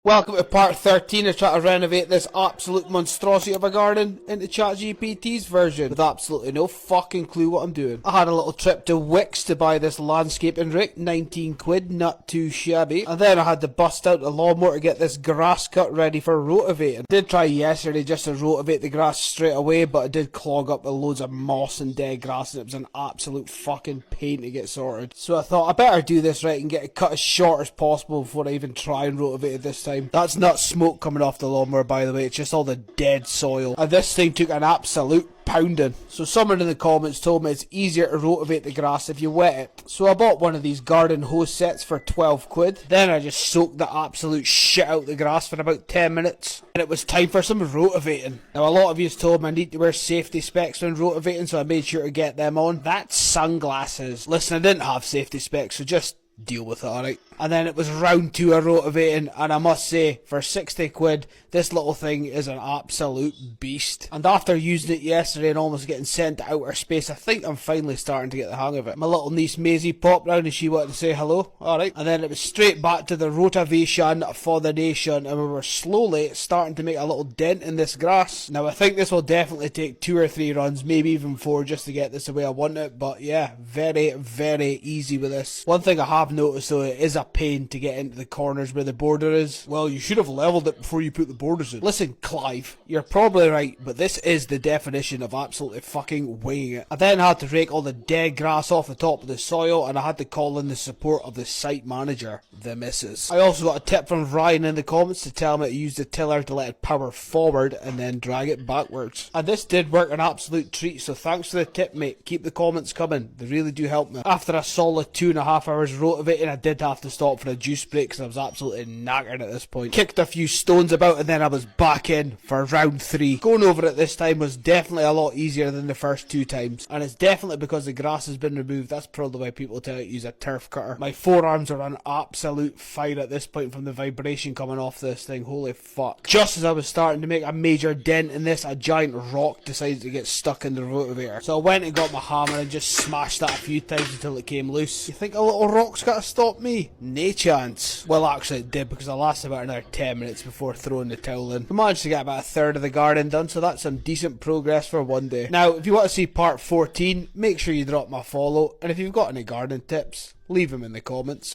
Welcome to part 13 of trying to renovate this absolute monstrosity of a garden into ChatGPT's version with absolutely no fucking clue what I'm doing. I had a little trip to Wix to buy this landscaping rig, 19 quid, not too shabby. And then I had to bust out the lawnmower to get this grass cut ready for rotovating. Did try yesterday just to rotovate the grass straight away, but it did clog up with loads of moss and dead grass and it was an absolute fucking pain to get sorted. So I thought I better do this right and get it cut as short as possible before I even try and rotovate it this time. That's not smoke coming off the lawnmower, by the way, it's just all the dead soil. And this thing took an absolute pounding. So someone in the comments told me it's easier to rotovate the grass if you wet it. So I bought one of these garden hose sets for 12 quid. Then I just soaked the absolute shit out the grass for about 10 minutes. And it was time for some rotovating. Now a lot of you told me I need to wear safety specs when rotovating, so I made sure to get them on. That's sunglasses. Listen, I didn't have safety specs, so just deal with it, alright? And then it was round 2 of rotovating, and I must say, for 60 quid, this little thing is an absolute beast. And after using it yesterday and almost getting sent to outer space, I think I'm finally starting to get the hang of it. My little niece Maisie popped round and she wanted to say hello, alright? And then it was straight back to the rotovation for the nation, and we were slowly starting to make a little dent in this grass. Now I think this will definitely take 2 or 3 runs, maybe even 4, just to get this the way I want it, but yeah, very, very easy with this. One thing I have noticed though, it is a pain to get into the corners where the border is. Well, you should have leveled it before you put the borders in. Listen, Clive, you're probably right, but this is the definition of absolutely fucking winging it. I then had to rake all the dead grass off the top of the soil, and I had to call in the support of the site manager, the missus. I also got a tip from Ryan in the comments to tell me to use the tiller to let it power forward and then drag it backwards. And this did work an absolute treat, so thanks for the tip, mate. Keep the comments coming, they really do help me. After a solid 2.5 hours rotovating, I did have to stop for a juice break because I was absolutely knackered at this point. Kicked a few stones about and then I was back in for round 3. Going over it this time was definitely a lot easier than the first 2 times, and it's definitely because the grass has been removed. That's probably why people tell you to use a turf cutter. My forearms are on absolute fire at this point from the vibration coming off this thing. Holy fuck. Just as I was starting to make a major dent in this, a giant rock decided to get stuck in the rotavator. So I went and got my hammer and just smashed that a few times until it came loose. You think a little rock's gotta stop me? Nay chance. Well, actually it did, because I lasted about another 10 minutes before throwing the towel in. I managed to get about a third of the garden done, so that's some decent progress for one day. Now, if you want to see part 14, make sure you drop my follow, and if you've got any garden tips, leave them in the comments.